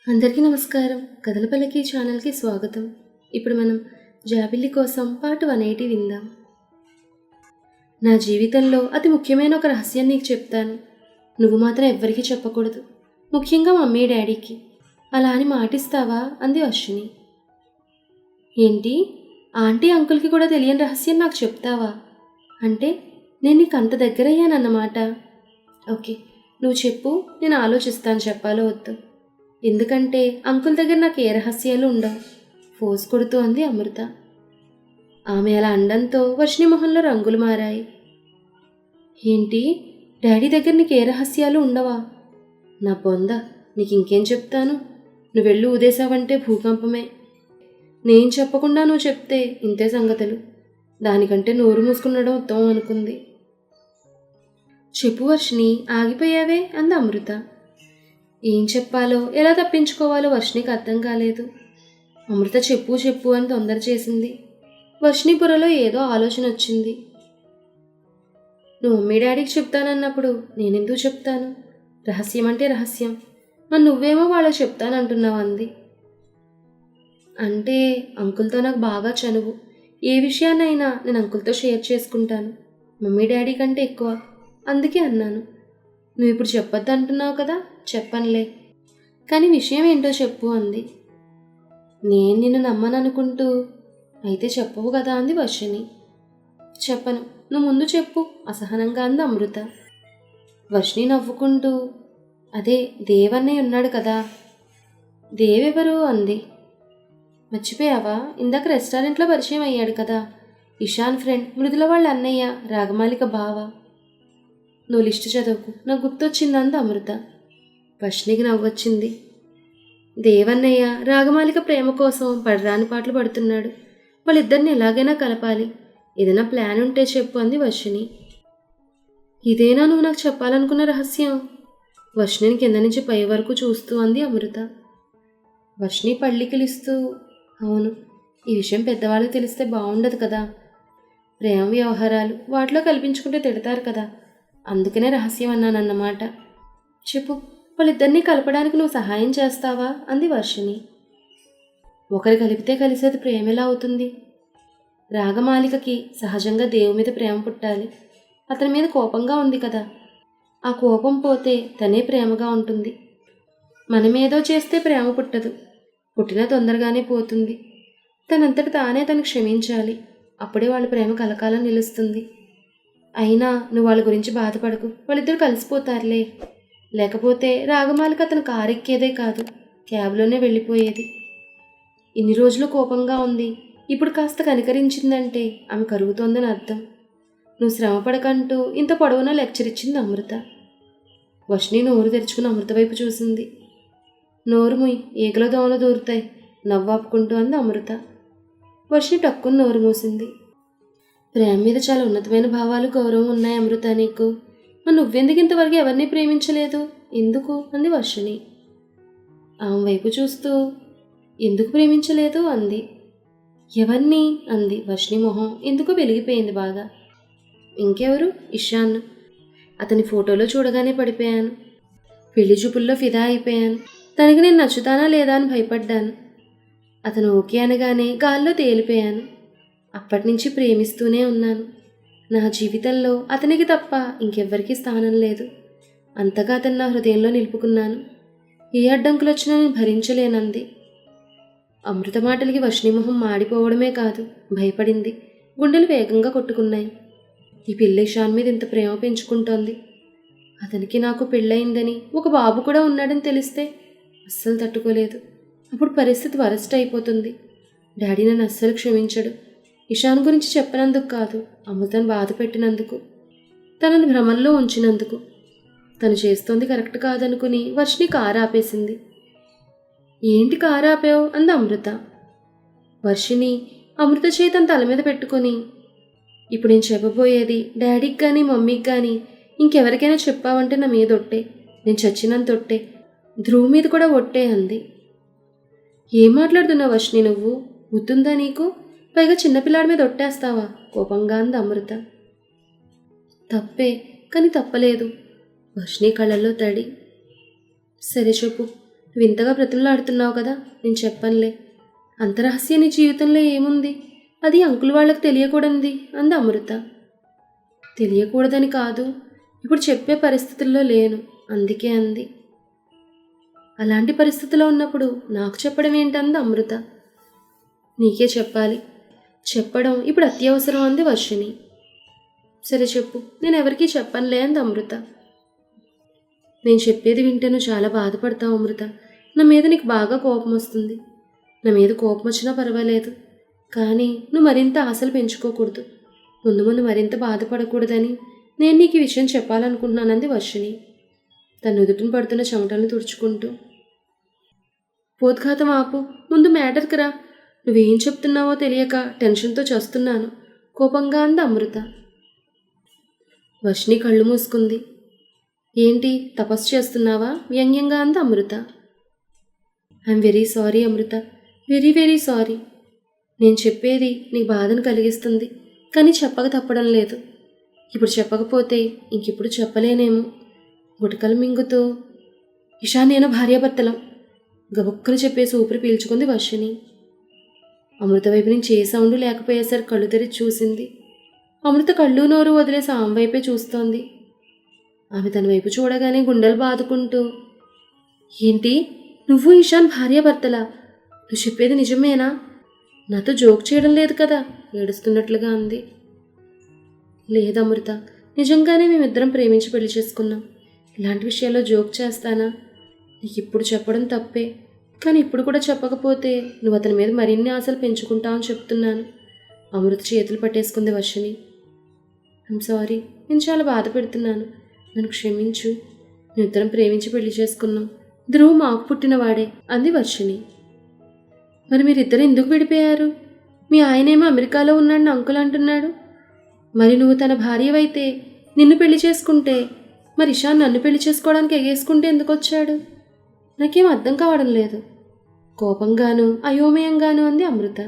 అందరికీ నమస్కారం. కథలపల్లకి ఛానల్కి స్వాగతం. ఇప్పుడు మనం జాబిల్లి కోసం పార్ట్ 180 విందాం. నా జీవితంలో అతి ముఖ్యమైన ఒక రహస్యం నీకు చెప్తాను. నువ్వు మాత్రం ఎవ్వరికీ చెప్పకూడదు, ముఖ్యంగా మమ్మీ డాడీకి. అలా అని మాటిస్తావా అంది అశ్విని. ఏంటి, ఆంటీ అంకుల్కి కూడా తెలియని రహస్యం నాకు చెప్తావా? అంటే నేను నీకు అంత దగ్గరయ్యానన్నమాట. ఓకే, నువ్వు చెప్పు, నేను ఆలోచిస్తాను చెప్పాలో వద్దు. ఎందుకంటే అంకుల్ దగ్గర నాకు ఏ రహస్యాలు ఉండవు, ఫోర్స్ కొడుతూ అంది అమృత. ఆమె అలా అండంతో వర్షిణి మొహంలో రంగులు మారాయి. ఏంటి, డాడీ దగ్గర నీకు ఏ రహస్యాలు ఉండవా? నా బొంద, నీకు ఇంకేం చెప్తాను? నువ్వు వెళ్ళి ఊదేశావంటే భూకంపమే. నేను చెప్పకుండా నువ్వు చెప్తే ఇంతే సంగతులు. దానికంటే నోరు మూసుకునడం ఉత్తమం అనుకుంది. చెప్పు వర్షిణి, ఆగిపోయావే అంది అమృత. ఏం చెప్పాలో ఎలా తప్పించుకోవాలో వర్షిణికి అర్థం కాలేదు. అమృత చెప్పు చెప్పు అని తొందర చేసింది. వర్షిణి బుర్రలో ఏదో ఆలోచన వచ్చింది. నువ్వు మమ్మీ డాడీకి చెప్తానన్నప్పుడు నేనెందుకు చెప్తాను? రహస్యం అంటే రహస్యం, మరి నువ్వేమో వాళ్ళకి చెప్తానంటున్నావు అంది. అంటే అంకుల్తో నాకు బాగా చనువు. ఏ విషయాన్నైనా నేను అంకుల్తో షేర్ చేసుకుంటాను, మమ్మీ డాడీ కంటే ఎక్కువ. అందుకే అన్నాను. నువ్వు ఇప్పుడు చెప్పొద్దు అంటున్నావు కదా, చెప్పనులే. కానీ విషయం ఏంటో చెప్పు అంది. నేను నిన్ను నమ్మననుకుంటూ. అయితే చెప్పవు కదా అంది వర్షిణి. చెప్పను, నువ్వు ముందు చెప్పు అసహనంగా అంది అమృత. వర్షిణి నవ్వుకుంటూ, అదే దేవన్నయ్య ఉన్నాడు కదా. దేవెవరు అంది. మర్చిపోయావా, ఇందాక రెస్టారెంట్లో పరిచయం అయ్యాడు కదా, ఇషాన్ ఫ్రెండ్, మృదుల వాళ్ళ అన్నయ్య, రాగమాలిక బావ. నువ్వు లిస్టు చదువుకు, నాకు గుర్తొచ్చిందంది అమృత. వర్షిణికి నవ్వొచ్చింది. దేవన్నయ్య రాగమాలిక ప్రేమ కోసం పడరాని పాటలు పడుతున్నాడు. వాళ్ళిద్దరిని ఎలాగైనా కలపాలి. ఏదైనా ప్లాన్ ఉంటే చెప్పు అంది వర్షిణి. ఇదేనా నువ్వు నాకు చెప్పాలనుకున్న రహస్యం? వర్షిణిని కింద నుంచి పై వరకు చూస్తూ అంది అమృత. వర్షిణి పళ్ళికిలిస్తూ, అవును, ఈ విషయం పెద్దవాళ్ళకి తెలిస్తే బాగుండదు కదా. ప్రేమ వ్యవహారాలు వాటిలో కల్పించుకుంటే తిడతారు కదా, అందుకనే రహస్యం అన్నానన్నమాట. చెప్పు, వాళ్ళిద్దరినీ కలపడానికి నువ్వు సహాయం చేస్తావా అంది వర్షిణి. ఒకరు కలిపితే కలిసేది ప్రేమ ఎలా అవుతుంది? రాగమాలికకి సహజంగా దేవు మీద ప్రేమ పుట్టాలి. అతని మీద కోపంగా ఉంది కదా, ఆ కోపం పోతే తనే ప్రేమగా ఉంటుంది. మనమేదో చేస్తే ప్రేమ పుట్టదు, పుట్టినా తొందరగానే పోతుంది. తనంతటి తానే తను క్షమించాలి, అప్పుడే వాళ్ళ ప్రేమ కలకాలం నిలుస్తుంది. అయినా నువ్వు వాళ్ళ గురించి బాధపడకు, వాళ్ళిద్దరు కలిసిపోతారులే. లేకపోతే రాగమాలిక అతను కారు ఎక్కేదే కాదు, క్యాబ్లోనే వెళ్ళిపోయేది. ఇన్ని రోజులు కోపంగా ఉంది, ఇప్పుడు కాస్త కనికరించిందంటే ఆమె కరుగుతోందని అర్థం. నువ్వు శ్రమపడకంటూ ఇంత పొడవునా లెక్చర్ ఇచ్చింది అమృత. వర్షిణి నోరు తెరుచుకుని అమృత వైపు చూసింది. నోరు ముయ్, ఈగల దోమలు దూరుతాయి నవ్వాపుకుంటూ అంది అమృత. వర్షిణి టక్కుని నోరు మూసింది. ప్రేమ మీద చాలా ఉన్నతమైన భావాలు, గౌరవం ఉన్నాయి అమృత నీకు. మరి నువ్వెందుకు ఇంతవరకు ఎవరిని ప్రేమించలేదు, ఎందుకు అంది వర్షిణి. ఆమె వైపు చూస్తూ, ఎందుకు ప్రేమించలేదు అంది. ఎవరిని అంది వర్షిణి మొహం ఎందుకో వెలిగిపోయింది బాగా. ఇంకెవరు, ఇషాన్. అతని ఫోటోలో చూడగానే పడిపోయాను, పెళ్లి చూపుల్లో ఫిదా అయిపోయాను. తనకి నేను నచ్చుతానా లేదా అని భయపడ్డాను. అతను ఓకే అనగానే గాల్లో తేలిపోయాను. అప్పటినుంచి ప్రేమిస్తూనే ఉన్నాను. నా జీవితంలో అతనికి తప్ప ఇంకెవ్వరికీ స్థానం లేదు. అంతగా అతను నా హృదయంలో నిలుపుకున్నాను. ఏ అడ్డంకులు వచ్చినా నేను భరించలేనంది. అమృత మాటలకి వర్షిణి మొహం మాడిపోవడమే కాదు, భయపడింది. గుండెలు వేగంగా కొట్టుకున్నాయి. ఈ పిల్ల ఇషాన్ మీద ఇంత ప్రేమ పెంచుకుంటోంది. అతనికి నాకు పెళ్ళయిందని, ఒక బాబు కూడా ఉన్నాడని తెలిస్తే అస్సలు తట్టుకోలేదు. అప్పుడు పరిస్థితి వరస్ట్ అయిపోతుంది. డాడీ నన్ను అస్సలు క్షమించడు. ఇషాన్ గురించి చెప్పనందుకు కాదు, అమృతను బాధ పెట్టినందుకు, తనని భ్రమంలో ఉంచినందుకు. తను చేస్తోంది కరెక్ట్ కాదనుకుని వర్షిణి కారు ఆపేసింది. ఏంటి కారు ఆపావు అంది అమృత. వర్షిణి అమృత చేతను తల మీద పెట్టుకొని, ఇప్పుడు నేను చెప్పబోయేది డాడీకి కానీ మమ్మీకి కానీ ఇంకెవరికైనా చెప్పావంటే నా మీద ఒట్టే, నేను చచ్చినంత ఒట్టే, ధ్రువ్ మీద కూడా ఒట్టే అంది. ఏం మాట్లాడుతున్నావు వర్షిణి, నువ్వు గుర్తుందా నీకు? పైగా చిన్నపిల్లాడి మీద ఒట్టేస్తావా కోపంగా అంది అమృత. తప్పే, కానీ తప్పలేదు. వర్షిణి కళ్ళల్లో తడి. సరే చెప్పు, నువ్వు ఇంతగా బ్రతిమలాడుతున్నావు కదా, నేను చెప్పనులే. అంత రహస్యం నీ జీవితంలో ఏముంది? అది అంకుల్ వాళ్ళకి తెలియకూడనిది అంది అమృత. తెలియకూడదని కాదు, ఇప్పుడు చెప్పే పరిస్థితుల్లో లేను, అందుకే అంది. అలాంటి పరిస్థితిలో ఉన్నప్పుడు నాకు చెప్పడం ఏంటంది అమృత. నీకే చెప్పాలి, చెప్పడం ఇప్పుడు అత్యవసరం అంది వర్షిణి. సరే చెప్పు, నేను ఎవరికీ చెప్పనులే అంది అమృత. నేను చెప్పేది వింటే నువ్వు చాలా బాధపడతావు అమృత. నా మీద నీకు బాగా కోపం వస్తుంది. నా మీద కోపం వచ్చినా పర్వాలేదు, కానీ నువ్వు మరింత ఆశలు పెంచుకోకూడదు. ముందు ముందు మరింత బాధపడకూడదని నేను నీకు ఈ విషయం చెప్పాలనుకుంటున్నానంది వర్షిణి తన నుదుటిని పడుతున్న చెమటలను తుడుచుకుంటూ. పోద్ఘాతం ఆపు, ముందు మ్యాటర్కి రా. నువ్వేం చెప్తున్నావో తెలియక టెన్షన్తో చేస్తున్నాను కోపంగా అంది అమృత. వర్షిణి కళ్ళు మూసుకుంది. ఏంటి తపస్సు చేస్తున్నావా వ్యంగ్యంగా అంది Amrutha. I'm very sorry Amrutha, very very sorry. నేను చెప్పేది నీకు బాధను కలిగిస్తుంది, కానీ చెప్పక తప్పడం లేదు. ఇప్పుడు చెప్పకపోతే ఇంకెప్పుడు చెప్పలేనేమో. గుటకలు మింగుతూ ఇషా నేను భార్యాభర్తలం గబుక్కుని చెప్పేసి ఊపిరి పీల్చుకుంది వర్షిణి. అమృత వైపు నుంచి ఏ సౌండ్ లేకపోయేసరికి కళ్ళు తెరిచి చూసింది. అమృత కళ్ళు నోరు వదిలేసి ఆమె వైపే చూస్తోంది. ఆమె తన వైపు చూడగానే గుండెలు బాదుకుంటూ, ఏంటి నువ్వు ఇషాన్ భార్యాభర్తలా? నువ్వు చెప్పేది నిజమేనా? నాతో జోక్ చేయడం లేదు కదా ఏడుస్తున్నట్లుగా అంది. లేదమృత, నిజంగానే మేమిద్దరం ప్రేమించి పెళ్లి చేసుకున్నాం. ఇలాంటి విషయాల్లో జోక్ చేస్తానా? నీకు ఇప్పుడు చెప్పడం తప్పే, కానీ ఇప్పుడు కూడా చెప్పకపోతే నువ్వు అతని మీద మరిన్ని ఆశలు పెంచుకుంటావని చెప్తున్నాను. అమృత చేతులు పట్టేసుకుంది వర్షిణి. ఐమ్ సారీ, నేను చాలా బాధ పెడుతున్నాను, నన్ను క్షమించు. మేమిద్దరం ప్రేమించి పెళ్లి చేసుకున్నాం. ధ్రువ్ మాకు పుట్టినవాడే అంది వర్షిణి. మరి మీరిద్దరు ఎందుకు విడిపోయారు? మీ ఆయనేమో అమెరికాలో ఉన్నాడని అంకుల్ అంటున్నాడు. మరి నువ్వు తన భార్యవైతే నిన్ను పెళ్లి చేసుకుంటే, మరి ఇషాన్ నన్ను పెళ్లి చేసుకోవడానికి ఎగేసుకుంటే ఎందుకు వచ్చాడు? నాకేం అర్థం కావడం లేదు కోపంగాను అయోమయంగాను అంది అమృత.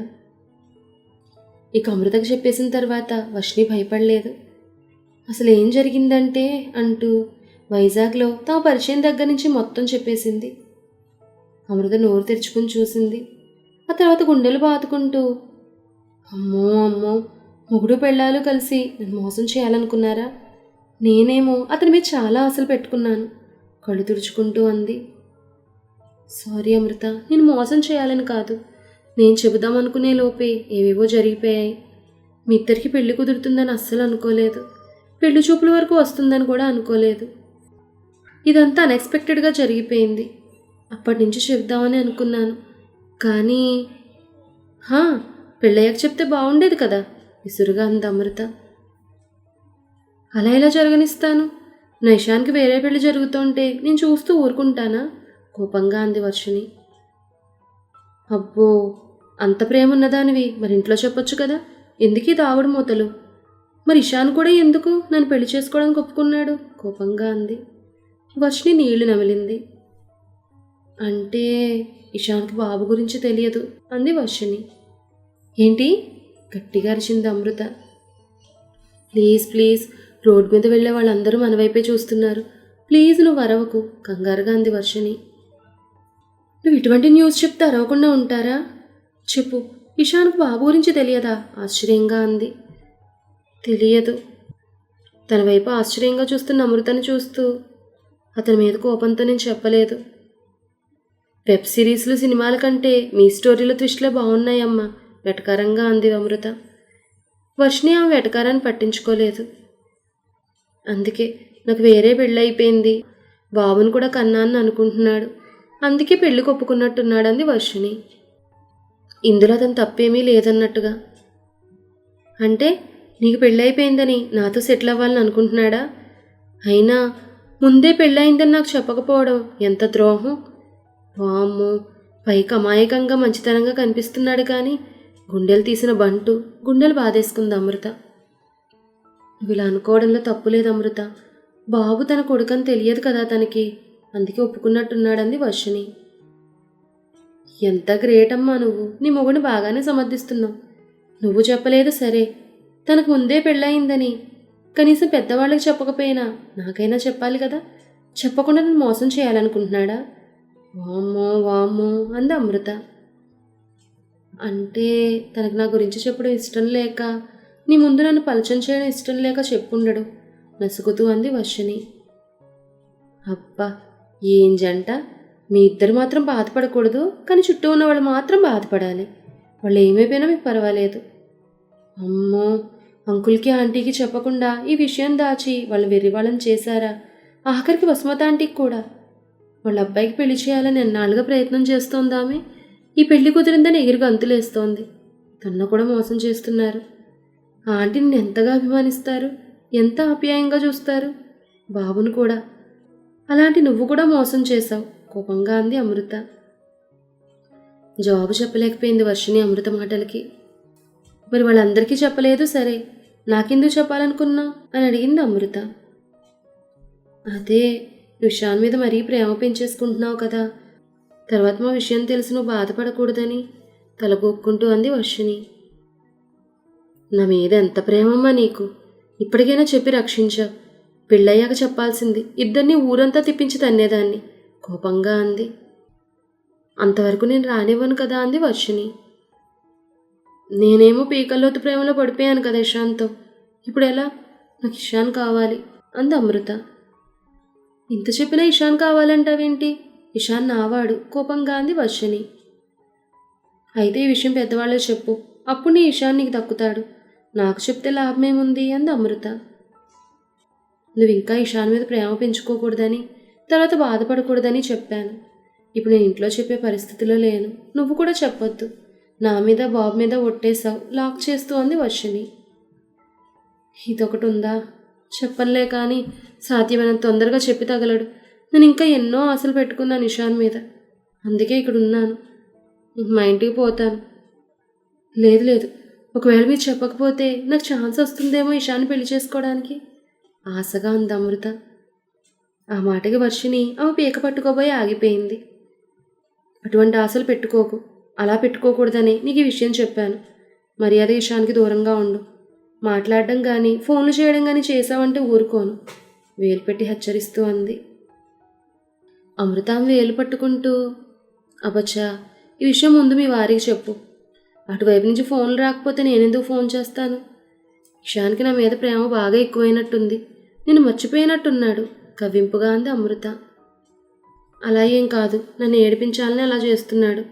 ఇక అమృతకు చెప్పేసిన తర్వాత వర్షిణి భయపడలేదు. అసలు ఏం జరిగిందంటే అంటూ వైజాగ్లో తమ పరిచయం దగ్గర నుంచి మొత్తం చెప్పేసింది. అమృత నోరు తెరుచుకుని చూసింది. ఆ తర్వాత గుండెలు బాదుకుంటూ, అమ్మో అమ్మో, మొగుడు పెళ్ళాలు కలిసి నన్ను మోసం చేయాలనుకున్నారా? నేనేమో అతని మీద చాలా ఆశలు పెట్టుకున్నాను కళ్ళు తుడుచుకుంటూ అంది. సారీ అమృత, నేను మోసం చేయాలని కాదు. నేను చెబుదామనుకునే లోపే ఏవేవో జరిగిపోయాయి. మీ ఇద్దరికి పెళ్లి కుదురుతుందని అస్సలు అనుకోలేదు. పెళ్లి చూపుల వరకు వస్తుందని కూడా అనుకోలేదు. ఇదంతా అన్ఎక్స్పెక్టెడ్గా జరిగిపోయింది. అప్పటి నుంచి చెప్దామని అనుకున్నాను, కానీ పెళ్ళయ్యాక చెప్తే బాగుండేది కదా విసురుగా అంది అమృత. అలా ఎలా జరగనిస్తాను? నా ఇషాన్కి వేరే పెళ్లి జరుగుతుంటే నేను చూస్తూ ఊరుకుంటానా కోపంగా అంది వర్షిణి. అబ్బో, అంత ప్రేమ ఉన్నదానివి మరి ఇంట్లో చెప్పొచ్చు కదా, ఎందుకీ దాగుడు మూతలు? మరి ఇషాన్ కూడా ఎందుకు నన్ను పెళ్లి చేసుకోవడానికి ఒప్పుకున్నాడు కోపంగా అంది. వర్షిణి నీళ్లు నమిలింది. అంటే ఇషాన్కి బాబు గురించి తెలియదు అంది వర్షిణి. ఏంటి గట్టిగా అరిచింది అమృత. ప్లీజ్ ప్లీజ్, రోడ్ మీద వెళ్ళే వాళ్ళందరూ మన వైపే చూస్తున్నారు, ప్లీజ్ నువ్వు అరవకు కంగారుగా అంది వర్షిణి. నువ్వు ఇటువంటి న్యూస్ చెప్తే అరవకుండా ఉంటారా? చెప్పు, ఇషాన్కు బాబు గురించి తెలియదా ఆశ్చర్యంగా అంది. తెలియదు. తన వైపు ఆశ్చర్యంగా చూస్తున్న అమృతను చూస్తూ, అతని మీద కోపంతో నేను చెప్పలేదు. వెబ్ సిరీస్లు సినిమాల కంటే మీ స్టోరీల ట్విస్ట్లే బాగున్నాయమ్మా వెటకారంగా అంది అమృత. వర్షిణి ఆమె వెటకారాన్ని పట్టించుకోలేదు. అందుకే నాకు వేరే పెళ్ళి అయిపోయింది, బాబును కూడా కన్నాను అనుకుంటున్నాడు, అందుకే పెళ్లి ఒప్పుకున్నట్టున్నాడు అంది వర్షిణి. ఇందులో అతను తప్పేమీ లేదన్నట్టుగా. అంటే నీకు పెళ్ళైపోయిందని నాతో సెటిల్ అవ్వాలని అనుకుంటున్నాడా? అయినా ముందే పెళ్ళయిందని నాకు చెప్పకపోవడం ఎంత ద్రోహం. వామ్మో, పైకి అమాయకంగా మంచితనంగా కనిపిస్తున్నాడు కానీ గుండెలు తీసిన బంటు గుండెలు బాధేసుకుంది అమృత. నువ్వు ఇలా అనుకోవడంలో తప్పు లేదు అమృత, బాబు తన కొడుకని తెలియదు కదా తనకి, అందుకే ఒప్పుకున్నట్టున్నాడంది వర్షిణి. ఎంత గ్రేట్ అమ్మా నువ్వు, నీ మొగుడిని బాగానే సమర్థిస్తున్నావు. నువ్వు చెప్పలేదు సరే, తనకు ముందే పెళ్ళయిందని కనీసం పెద్దవాళ్ళకి చెప్పకపోయినా నాకైనా చెప్పాలి కదా. చెప్పకుండా నన్ను మోసం చేయాలనుకుంటున్నాడా? వామ్మో వామ్మో అంది అమృత. అంటే తనకు నా గురించి చెప్పడం ఇష్టం లేక, నీ ముందు నన్ను పరిచయం చేయడం ఇష్టం లేక చెప్పుండడు నసుగుతూ అంది వర్షిణి. అబ్బా ఏం జంట, మీ ఇద్దరు మాత్రం బాధపడకూడదు, కానీ చుట్టూ ఉన్న వాళ్ళు మాత్రం బాధపడాలి. వాళ్ళు ఏమైపోయినా మీకు పర్వాలేదు. అమ్మో, అంకుల్కి ఆంటీకి చెప్పకుండా ఈ విషయం దాచి వాళ్ళు వెర్రి వాళ్ళని చేశారా? ఆఖరికి వసుమత ఆంటీకి కూడా. వాళ్ళ అబ్బాయికి పెళ్లి చేయాలని ఎన్నాళ్ళుగా ప్రయత్నం చేస్తోంది ఆమె. ఈ పెళ్లి కుదిరిందని ఎగిరి గంతులేస్తోంది. తన్ను కూడా మోసం చేస్తున్నారు. ఆ ఆంటీని ఎంతగా అభిమానిస్తారు, ఎంత ఆప్యాయంగా చూస్తారు. బాబును కూడా. అలాంటి నువ్వు కూడా మోసం చేశావు కోపంగా అంది అమృత. జవాబు చెప్పలేకపోయింది వర్షిణి అమృత మాటలకి. మరి వాళ్ళందరికీ చెప్పలేదు సరే, నాకెందుకు చెప్పాలనుకున్నా అని అడిగింది అమృత. అదే ఇషాన్ మీద మరీ ప్రేమ పెంచేసుకుంటున్నావు కదా, తర్వాత మా విషయం తెలిసి నువ్వు బాధపడకూడదని తలగొక్కుంటూ అంది వర్షిణి. నా మీద ఎంత ప్రేమమ్మా నీకు, ఇప్పటికైనా చెప్పి రక్షించావు. పెళ్ళయ్యాక చెప్పాల్సింది, ఇద్దరిని ఊరంతా తిప్పించి తన్నేదాన్ని కోపంగా అంది. అంతవరకు నేను రానివ్వను కదా అంది వర్షిణి. నేనేమో పీకల్లోతు ప్రేమలో పడిపోయాను కదా ఇషాన్తో, ఇప్పుడు ఎలా? నాకు ఇషాన్ కావాలి అంది అమృత. ఇంత చెప్పినా ఇషాన్ కావాలంటావేంటి? ఇషాన్ నావాడు కోపంగా అంది వర్షిణి. అయితే ఈ విషయం పెద్దవాళ్ళే చెప్పు, అప్పుడు నీ ఇషాన్ నీకు దక్కుతాడు. నాకు చెప్తే లాభమేముంది అంది అమృత. నువ్వు ఇంకా ఇషాన్ మీద ప్రేమ పెంచుకోకూడదని, తర్వాత బాధపడకూడదని చెప్పాను. ఇప్పుడు నేను ఇంట్లో చెప్పే పరిస్థితిలో లేను. నువ్వు కూడా చెప్పొద్దు. నా మీద బాబు మీద ఒట్టేశావు లాక్ చేస్తూ అంది వర్షిణి. ఇదొకటి ఉందా? చెప్పనులే కానీ సాధ్యమైనంత తొందరగా చెప్పి తగలడు. నేను ఇంకా ఎన్నో ఆశలు పెట్టుకున్నాను ఇషాన్ మీద, అందుకే ఇక్కడ ఉన్నాను. మా ఇంటికి పోతాను. లేదు లేదు, ఒకవేళ మీరు చెప్పకపోతే నాకు ఛాన్స్ వస్తుందేమో ఇషాన్ని పెళ్లి చేసుకోవడానికి ఆశగా ఉంది అమృత. ఆ మాటకి వర్షిణి ఆమె పీక పట్టుకోబోయి ఆగిపోయింది. అటువంటి ఆశలు పెట్టుకోకు, అలా పెట్టుకోకూడదని నీకు ఈ విషయం చెప్పాను. మర్యాద ఇషాన్కి దూరంగా ఉండు. మాట్లాడడం కానీ ఫోన్లు చేయడం కానీ చేసావంటే ఊరుకోను వేలు పెట్టి హెచ్చరిస్తూ అంది. అమృత ఆమె వేలు పట్టుకుంటూ, అబచ్చా ఈ విషయం ముందు మీ వారికి చెప్పు. అటువైపు నుంచి ఫోన్లు రాకపోతే నేనెందుకు ఫోన్ చేస్తాను? ఇషాన్కి నా మీద ప్రేమ బాగా ఎక్కువైనట్టుంది, నేను మర్చిపోయినట్టున్నాడు కవ్వింపుగా అంది అమృత. అలా ఏం కాదు, నన్ను ఏడిపించాలని అలా చేస్తున్నాడు.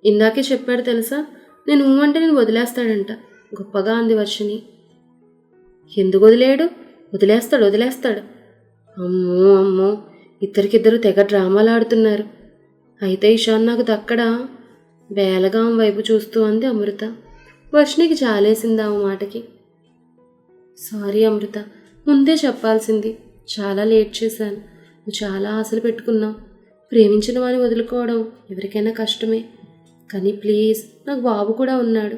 ఇందాకే చెప్పాడు తెలుసా, నేను అంటే నేను వదిలేస్తాడంట గొప్పగా అంది వర్షిణి. ఎందుకు వదిలేడు? వదిలేస్తాడు. అమ్మో అమ్మో, ఇద్దరికిద్దరు తెగ డ్రామాలు ఆడుతున్నారు. అయితే ఇషాన్ నాకు దక్కడా? బేలగా ఆమె వైపు చూస్తూ అంది అమృత. వర్షిణికి జాలేసింది ఆమె మాటకి. సారీ అమృత, ముందే చెప్పాల్సింది. చాలా లేట్ చేశాను. నువ్వు చాలా ఆశలు పెట్టుకున్నావు. ప్రేమించిన వాడిని వదులుకోవడం ఎవరికైనా కష్టమే. కానీ ప్లీజ్, నాకు బాబు కూడా ఉన్నాడు.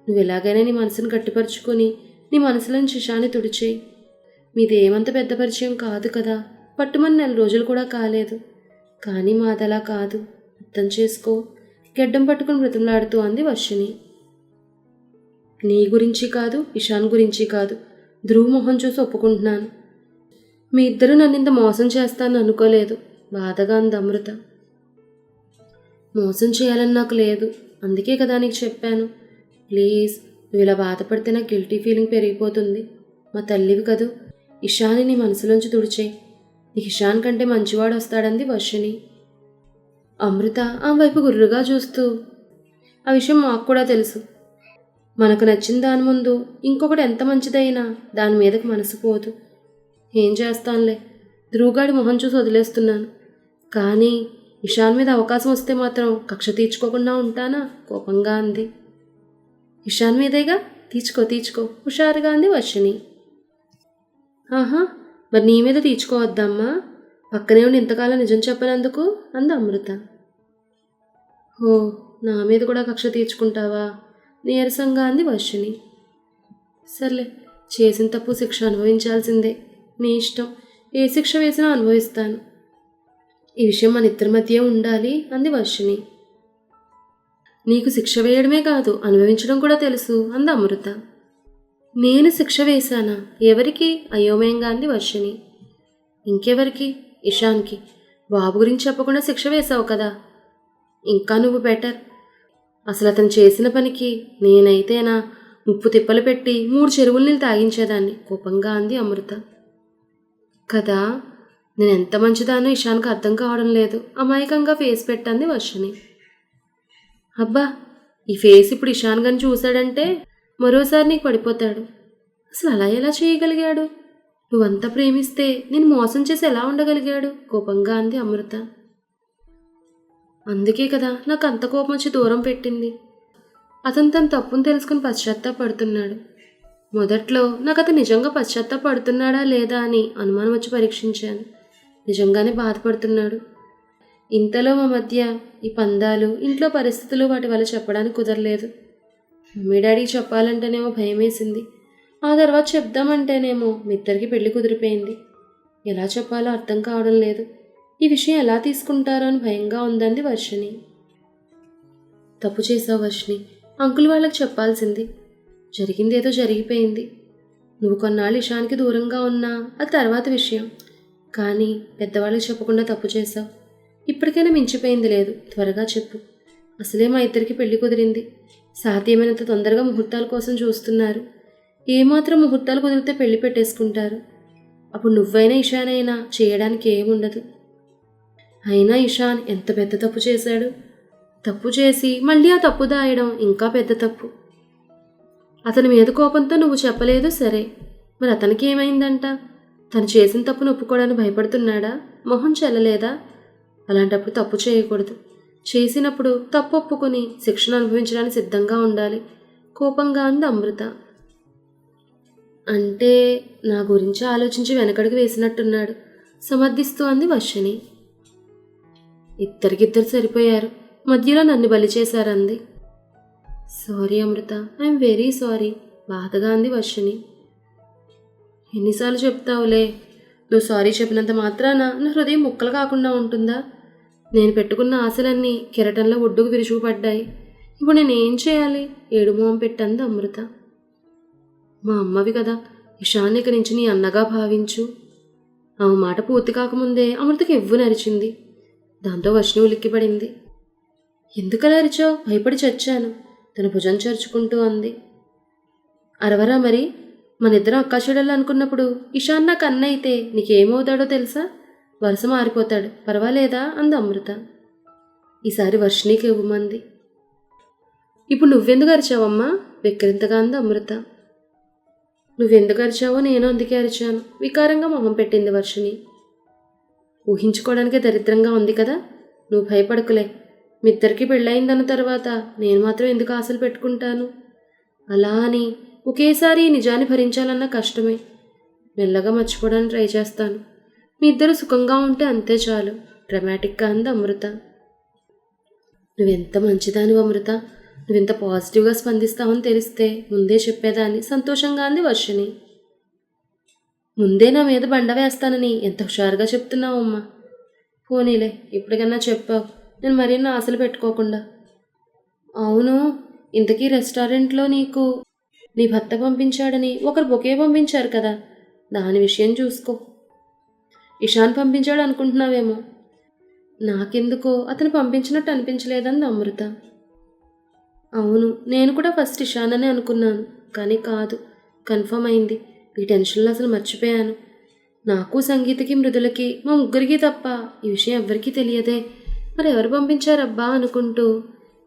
నువ్వు ఎలాగైనా నీ మనసును గట్టిపరుచుకొని నీ మనసులోని శిషాన్ని తుడిచేయి. మీదేమంత పెద్ద పరిచయం కాదు కదా, పట్టుమని 4 రోజులు కూడా కాలేదు. కానీ మాదలా కాదు, అర్థం చేసుకో గెడ్డం పట్టుకుని బ్రతిమలాడుతూ అంది వర్షిణి. నీ గురించి కాదు, ఇషాన్ గురించి కాదు, ధ్రువ్ మొహం చూసి ఒప్పుకుంటున్నాను. మీ ఇద్దరు నన్ను ఇంత మోసం చేస్తానని అనుకోలేదు బాధగా అంది అమృత. మోసం చేయాలని నాకు లేదు, అందుకే కదా నీకు చెప్పాను. ప్లీజ్, నువ్వు ఇలా బాధపడితే నాకు గిల్టీ ఫీలింగ్ పెరిగిపోతుంది. మా తల్లివి కదూ, ఇషాన్ని నీ మనసులోంచి తుడిచేయి. నీకు ఇషాన్ కంటే మంచివాడు వస్తాడంది వర్షిణి. అమృత ఆమె వైపు గుర్రుగా చూస్తూ, ఆ విషయం మాకు కూడా తెలుసు. మనకు నచ్చిన దాని ముందు ఇంకొకటి ఎంత మంచిదైనా దాని మీదకి మనసు పోదు. ఏం చేస్తానులే, ధ్రువగాడి మొహం చూసి వదిలేస్తున్నాను. కానీ ఇషాన్ మీద అవకాశం వస్తే మాత్రం కక్ష తీర్చుకోకుండా ఉంటానా కోపంగా అంది. ఇషాన్ మీదేగా, తీర్చుకో హుషారుగా అంది వర్షిణి. ఆహా, మరి నీ మీద తీర్చుకోవద్దమ్మా, పక్కనే ఉండి ఇంతకాలం నిజం చెప్పనందుకు అంది అమృత. ఓ, నా మీద కూడా కక్ష తీర్చుకుంటావా నీరసంగా అంది వర్షిణి. సర్లే, చేసిన తప్పు శిక్ష అనుభవించాల్సిందే, నీ ఇష్టం. ఏ శిక్ష వేసినా అనుభవిస్తాను. ఈ విషయం మన ఇద్దరి మధ్య ఉండాలి అంది వర్షిణి. నీకు శిక్ష వేయడమే కాదు, అనుభవించడం కూడా తెలుసు అంది అమృత. నేను శిక్ష వేశానా? ఎవరికి? అయోమయంగా అంది వర్షిణి. ఇంకెవరికి? ఇషాన్కి. బాబు గురించి చెప్పకుండా శిక్ష వేశావు కదా. ఇంకా నువ్వు బెటర్. అసలు అతను చేసిన పనికి నేనైతేనా ముప్పు తిప్పలు పెట్టి 3 చెరువుల నీళ్ళు తాగించేదాన్ని కోపంగా అంది అమృత. కదా, నేనెంత మంచిదానో ఇషాన్కి అర్థం కావడం లేదు అమాయకంగా ఫేస్ పెట్టంది వర్షిణి. అబ్బా, ఈ ఫేస్ ఇప్పుడు ఇషాన్ గారిని చూశాడంటే మరోసారి నీకు పడిపోతాడు. అసలు అలా ఎలా చేయగలిగాడు? నువ్వంతా ప్రేమిస్తే నేను మోసం చేసి ఎలా ఉండగలిగాడు కోపంగా అంది అమృత. అందుకే కదా నాకు అంత కోపం వచ్చి దూరం పెట్టింది. అతను తన తప్పును తెలుసుకుని పశ్చాత్తాపడుతున్నాడు. మొదట్లో నాకు అతను నిజంగా పశ్చాత్తాపడుతున్నాడా లేదా అని అనుమానం వచ్చి పరీక్షించాను. నిజంగానే బాధపడుతున్నాడు. ఇంతలో మా మధ్య ఈ పందాలు, ఇంట్లో పరిస్థితులు వాటి వల్ల చెప్పడానికి కుదరలేదు. మమ్మీ డాడీకి చెప్పాలంటేనేమో భయం వేసింది. ఆ తర్వాత చెప్దామంటేనేమో మీ ఇద్దరికి పెళ్లి కుదిరిపోయింది. ఎలా చెప్పాలో అర్థం కావడం లేదు. ఈ విషయం ఎలా తీసుకుంటారో అని భయంగా ఉందంది వర్షిణి. తప్పు చేసావు వర్షిణి. అంకుల్ వాళ్ళకి చెప్పాల్సింది. జరిగిందేదో జరిగిపోయింది. నువ్వు కొన్నాళ్ళు ఇషాన్కి దూరంగా ఉన్నా అది తర్వాత విషయం. కానీ పెద్దవాళ్ళకి చెప్పకుండా తప్పు చేశావు. ఇప్పటికైనా మించిపోయింది లేదు. త్వరగా చెప్పు. అసలే మా ఇద్దరికి పెళ్లి కుదిరింది. సాధ్యమైనంత తొందరగా ముహూర్తాల కోసం చూస్తున్నారు. ఏమాత్రం ముహూర్తాలు కుదిరితే పెళ్లి పెట్టేసుకుంటారు. అప్పుడు నువ్వైనా ఇషాన్ అయినా చేయడానికి ఏముండదు. అయినా ఇషాన్ ఎంత పెద్ద తప్పు చేశాడు. తప్పు చేసి మళ్ళీ ఆ తప్పు దాయడం ఇంకా పెద్ద తప్పు. అతని మీద కోపంతో నువ్వు చెప్పలేదు సరే, మరి అతనికి ఏమైందంట? తను చేసిన తప్పును ఒప్పుకోవడానికి భయపడుతున్నాడా? మొహం చెల్లలేదా? అలాంటప్పుడు తప్పు చేయకూడదు. చేసినప్పుడు తప్పు ఒప్పుకొని శిక్షణ అనుభవించడానికి సిద్ధంగా ఉండాలి కోపంగా అంది అమృత. అంటే నా గురించి ఆలోచించి వెనకడుగు వేసినట్టున్నాడు సమర్థిస్తూ అంది వర్షిణి. ఇద్దరికిద్దరు సరిపోయారు. మధ్యలో నన్ను బలి చేశారంది. Sorry Amrutha, I'm very sorry బాధగా అంది వర్షిణి. ఎన్నిసార్లు చెప్తావులే. నువ్వు సారీ చెప్పినంత మాత్రాన నా హృదయం ముక్కలు కాకుండా ఉంటుందా? నేను పెట్టుకున్న ఆశలన్నీ కెరటంలో ఒడ్డుకు విరుచుకుపడ్డాయి. ఇప్పుడు నేనేం చేయాలి? ఏడు మొహం పెట్టంది అమృత. మా అమ్మవి కదా, ఇషాన్ ఇక నుంచి నీ అన్నగా భావించు. ఆమె మాట పూర్తి కాకముందే అమృతకి ఎవ్వు నరిచింది. దాంతో వర్షిణి ఉలిక్కిపడింది. ఎందుకలా అరిచావు? భయపడి చచ్చాను తన భుజం చరుచుకుంటూ అంది. అరవరా మరి? మనిద్దరం అక్కాచెల్లెళ్ళు అనుకున్నప్పుడు ఇషాన్ నాకు అన్న అయితే నీకేమవుతాడో తెలుసా? వరుస మారిపోతాడు. పర్వాలేదా అంది అమృత. ఈసారి వర్షిణికి ఇవ్వమంది. ఇప్పుడు నువ్వెందుకు అరిచావమ్మా? వెక్కిరింతగా అంది అమృత. నువ్వెందుకు అరిచావో నేను అందుకే అరిచాను వికారంగా మొహం పెట్టింది వర్షిణి. ఊహించుకోవడానికే దరిద్రంగా ఉంది కదా. నువ్వు భయపడకులే. మీ ఇద్దరికి పెళ్ళయిందన్న తర్వాత నేను మాత్రం ఎందుకు ఆశలు పెట్టుకుంటాను? అలా అని ఒకేసారి ఈ నిజాన్ని భరించాలన్న కష్టమే. మెల్లగా మర్చిపోవడానికి ట్రై చేస్తాను. మీ ఇద్దరు సుఖంగా ఉంటే అంతే చాలు డ్రమాటిక్గా అంది అమృత. నువ్వెంత మంచిదానివి అమృత. నువ్వెంత పాజిటివ్గా స్పందిస్తావని తెలిస్తే ముందే చెప్పేదాన్ని సంతోషంగా అంది వర్షిణి. ముందే నా మీద బండ వేస్తానని ఎంత హుషారుగా చెప్తున్నావమ్మా. పోనీలే, ఇప్పటికన్నా చెప్పావు. నేను మరిన్ని ఆశలు పెట్టుకోకుండా. అవును, ఇంతకీ రెస్టారెంట్లో నీకు నీ భర్త పంపించాడని ఒకరు బొకే పంపించారు కదా, దాని విషయం చూసుకో. ఇషాన్ పంపించాడు అనుకుంటున్నావేమో. నాకెందుకో అతను పంపించినట్టు అనిపించలేదంది అమృత. అవును, నేను కూడా ఫస్ట్ ఇషాన్ అనే అనుకున్నాను, కానీ కాదు, కన్ఫర్మ్ అయింది. ఈ టెన్షన్లో అసలు మర్చిపోయాను. నాకు, సంగీతకి, మృదులకి, మా ముగ్గురికి తప్ప ఈ విషయం ఎవ్వరికీ తెలియదే. మరి ఎవరు పంపించారబ్బా అనుకుంటూ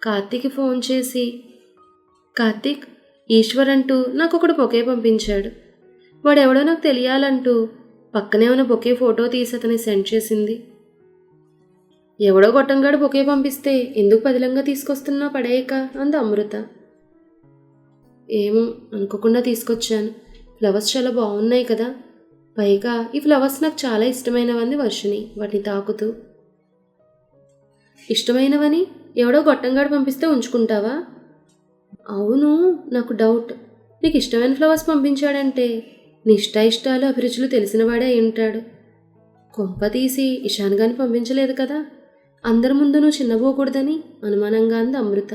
కార్తీక్కి ఫోన్ చేసి, కార్తీక్, ఈశ్వర్ అంటూ నాకు ఒకడు బొకే పంపించాడు. వాడెవడో నాకు తెలియాలంటూ పక్కనే ఉన్న బొకే ఫోటో తీసి అతనికి సెండ్ చేసింది. ఎవడో గొట్టంగాడు బొకే పంపిస్తే ఎందుకు పదిలంగా తీసుకొస్తున్నా పడేయక అంది అమృత. ఏమో, అనుకోకుండా తీసుకొచ్చాను. ఫ్లవర్స్ చాలా బాగున్నాయి కదా. పైగా ఈ ఫ్లవర్స్ నాకు చాలా ఇష్టమైనవని వర్షిణి వాటిని తాకుతూ. ఇష్టమైనవని ఎవడో గొట్టంగాడు పంపిస్తే ఉంచుకుంటావా? అవును, నాకు డౌట్. నీకు ఇష్టమైన ఫ్లవర్స్ పంపించాడంటే నీ ఇష్టాలు అభిరుచులు తెలిసినవాడే అయి ఉంటాడు. కొంప తీసి ఇషాన్ గాని పంపించలేదు కదా. అందరి ముందు నువ్వు చిన్నపోకూడదని అనుమానంగా అంది అమృత.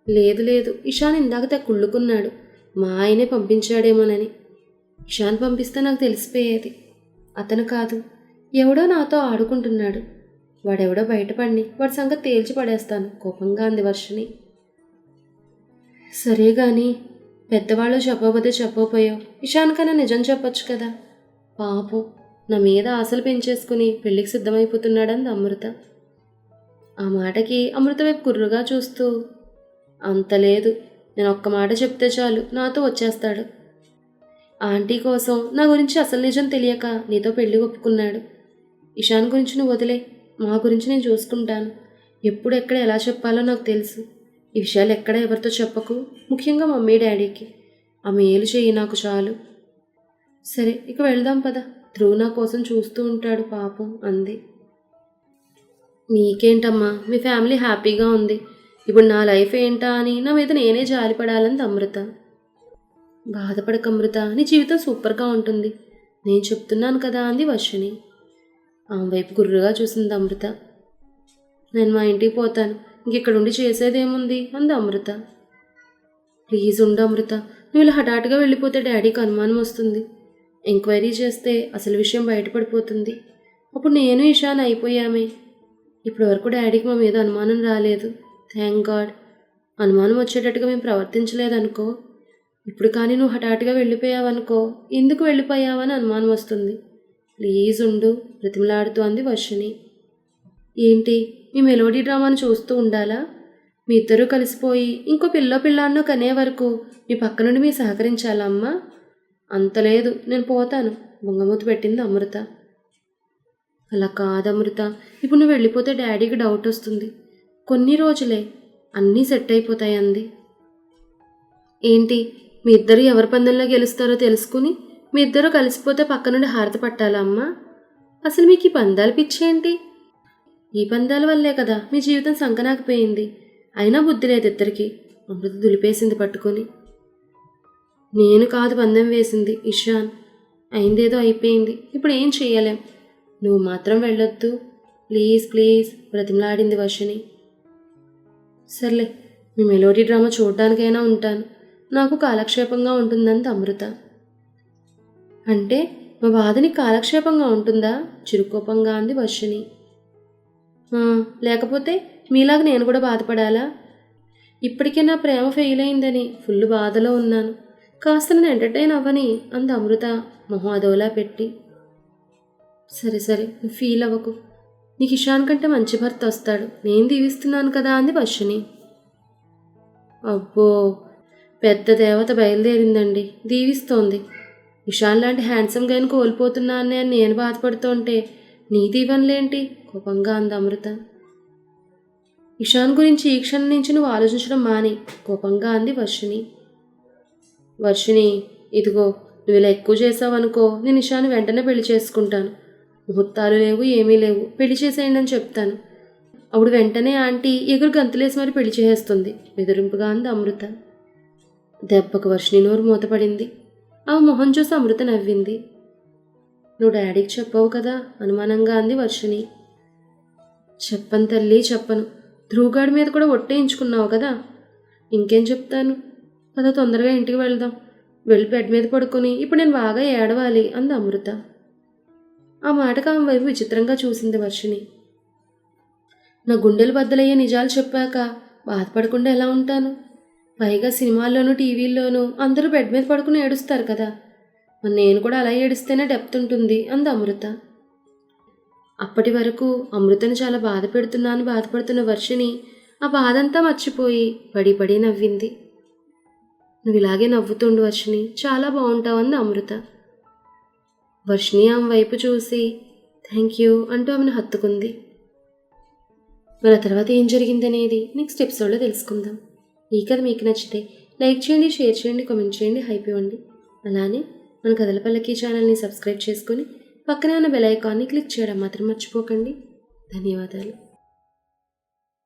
లేదు లేదు, ఇషాన్ ఇందాక కుళ్ళుకున్నాడు. మా ఆయనే పంపించాడేమోనని. ఇషాన్ పంపిస్తే నాకు తెలిసిపోయేది. అతను కాదు, ఎవడో నాతో ఆడుకుంటున్నాడు. వాడెవడో బయటపడి వాడి సంగతి తేల్చి పడేస్తాను కోపంగా అంది వర్షిణి. సరే గాని పెద్దవాళ్ళు చెప్పకపోతే చెప్పకపోయావు. ఇషాన్ కన్నా నిజం చెప్పొచ్చు కదా. పాపం నా మీద ఆశలు పెంచేసుకుని పెళ్లికి సిద్ధమైపోతున్నాడంది అమృత. ఆ మాటకి అమృత వైపు కుర్రుగా చూస్తూ, అంత లేదు, నేను ఒక్క మాట చెప్తే చాలు నాతో వచ్చేస్తాడు. ఆంటీ కోసం నా గురించి అసలు నిజం తెలియక నీతో పెళ్లి ఒప్పుకున్నాడు. ఇషాన్ గురించి నువ్వు వదిలే, మా గురించి నేను చూసుకుంటాను. ఎప్పుడు ఎక్కడ ఎలా చెప్పాలో నాకు తెలుసు. ఈ విషయాలు ఎక్కడ ఎవరితో చెప్పకు, ముఖ్యంగా మమ్మీ డాడీకి. ఆ మేలు చెయ్యి నాకు చాలు. సరే ఇక వెళ్దాం పద, ధ్రువ్ నా కోసం చూస్తూ ఉంటాడు పాపం అంది. నీకేంటమ్మా, మీ ఫ్యామిలీ హ్యాపీగా ఉంది. ఇప్పుడు నా లైఫ్ ఏంటా అని నా మీద నేనే జాలిపడాలంది అమృత. బాధపడక అమృత, నీ జీవితం సూపర్గా ఉంటుంది, నేను చెప్తున్నాను కదా అంది వర్షిణి. ఆమె వైపు గుర్రుగా చూసింది అమృత. నేను మా ఇంటికి పోతాను, ఇంకెక్కడ ఉండి చేసేదేముంది అంది అమృత. ప్లీజ్ ఉండు అమృత, నువ్వు ఇలా హఠాటుగా వెళ్ళిపోతే డాడీకి అనుమానం వస్తుంది. ఎంక్వైరీ చేస్తే అసలు విషయం బయటపడిపోతుంది. అప్పుడు నేను ఇషాన్ అయిపోయామే. ఇప్పటి వరకు డాడీకి మా మీద అనుమానం రాలేదు, థ్యాంక్ గాడ్. అనుమానం వచ్చేటట్టుగా మేము ప్రవర్తించలేదనుకో. ఇప్పుడు కానీ నువ్వు హఠాటుగా వెళ్ళిపోయావనుకో, ఎందుకు వెళ్ళిపోయావని అనుమానం వస్తుంది. ప్లీజ్ ఉండు బ్రతిమలాడుతూ అంది వర్షిణి. ఏంటి, మీ మెలోడీ డ్రామాను చూస్తూ ఉండాలా? మీ ఇద్దరూ కలిసిపోయి ఇంకో పిల్లాన్నో కనే వరకు మీ పక్క నుండి మీరు సహకరించాలా అమ్మా? అంత లేదు, నేను పోతాను బొంగమూతి పెట్టింది అమృత. అలా కాదమృత, ఇప్పుడు నువ్వు వెళ్ళిపోతే డాడీకి డౌట్ వస్తుంది. కొన్ని రోజులే, అన్నీ సెట్ అయిపోతాయి అంది. ఏంటి, మీ ఇద్దరు ఎవరి పందెంలో గెలుస్తారో తెలుసుకుని మీ ఇద్దరు కలిసిపోతే పక్క నుండి హారతి పట్టాలా అమ్మా? అసలు మీకు ఈ పందాలు పిచ్చేంటి? ఈ పందాల వల్లే కదా మీ జీవితం సంకనాకపోయింది. అయినా బుద్ధి లేదు ఇద్దరికి. అమృత దులిపేసింది పట్టుకొని. నేను కాదు పందెం వేసింది, ఇషాన్. అయిందేదో అయిపోయింది, ఇప్పుడు ఏం చెయ్యలేం. నువ్వు మాత్రం వెళ్ళొద్దు ప్లీజ్ ప్లీజ్ బ్రతిమలాడింది వర్షిణి. సర్లే, మీ మెలోడీ డ్రామా చూడడానికైనా ఉంటాను, నాకు కాలక్షేపంగా ఉంటుందంది అమృత. అంటే మా బాధని కాలక్షేపంగా ఉంటుందా? చిరుకోపంగా అంది వర్షిణి. లేకపోతే మీలాగా నేను కూడా బాధపడాలా? ఇప్పటికే నా ప్రేమ ఫెయిల్ అయిందని ఫుల్ బాధలో ఉన్నాను, కాస్త నేను ఎంటర్టైన్ అవ్వని అంది అమృత మొహం అదోలా పెట్టి. సరే సరే, నువ్వు ఫీల్ అవ్వకు, నీకు ఇషాన్ కంటే మంచి భర్త వస్తాడు, నేను దీవిస్తున్నాను కదా అంది వర్షిణి. అబ్బో, పెద్ద దేవత బయలుదేరిందండి, దీవిస్తోంది. ఇషాన్ లాంటి హ్యాండ్సమ్ గైన్ కోల్పోతున్నానే అని నేను బాధపడుతుంటే నీ దీవెనలేంటి? కోపంగా అంది అమృత. ఇషాన్ గురించి ఈ క్షణం నుంచి నువ్వు ఆలోచించడం మాని కోపంగా అంది వర్షిణి. వర్షిణి, ఇదిగో నువ్వు ఇలా ఎక్కువ చేసావనుకో, నేను ఇషాన్ వెంటనే పెళ్లి చేసుకుంటాను. ముహూర్తాలు లేవు, ఏమీ లేవు, పెళ్లి చేసేయండి అని చెప్తాను. అప్పుడు వెంటనే ఆంటీ ఎగురు గంతులేసి మరి పెళ్లి చేసేస్తుంది బెదిరింపుగా అంది అమృత. దెబ్బకు వర్షిణి నోరు మూతపడింది. ఆమె మొహం చూసి అమృత నవ్వింది. నువ్వు డాడీకి చెప్పవు కదా అనుమానంగా అంది వర్షిణి. చెప్పను తల్లి, చెప్పను. ధ్రువగాడి మీద కూడా ఒట్టేయించుకున్నావు కదా. ఇంకేం చెప్తాను, పద తొందరగా ఇంటికి వెళ్దాం. వెళ్ళి బెడ్ మీద పడుకొని ఇప్పుడు నేను బాగా ఏడవాలి అంది అమృత. ఆ మాటకు ఆమె వైపు విచిత్రంగా చూసింది వర్షిణి. నా గుండెలు బద్దలయ్యే నిజాలు చెప్పాక బాధపడకుండా ఎలా ఉంటాను? పైగా సినిమాల్లోనూ టీవీల్లోనూ అందరూ బెడ్ మీద పడుకుని ఏడుస్తారు కదా, మరి నేను కూడా అలా ఏడిస్తేనే డెప్త్ ఉంటుంది అంది అమృత. అప్పటి వరకు అమృతను చాలా బాధ పెడుతున్నాను బాధపడుతున్న వర్షిణి ఆ బాధంతా మర్చిపోయి పడి పడి నవ్వింది. నువ్వు ఇలాగే నవ్వుతుండు వర్షిణి, చాలా బాగుంటావంది అమృత. వర్షిణి ఆమె వైపు చూసి థ్యాంక్ యూ అంటూ ఆమెను హత్తుకుంది. మన తర్వాత ఏం జరిగిందనేది నెక్స్ట్ ఎపిసోడ్లో తెలుసుకుందాం. ఈ కథ మీకు నచ్చితే లైక్ చేయండి, షేర్ చేయండి, కామెంట్ చేయండి, హైప్ ఇవ్వండి. అలానే మన కథల పల్లకి ఛానల్ని సబ్స్క్రైబ్ చేసుకొని పక్కనే ఉన్న బెల్ ఐకాన్ని క్లిక్ చేయడం మాత్రం మర్చిపోకండి. ధన్యవాదాలు.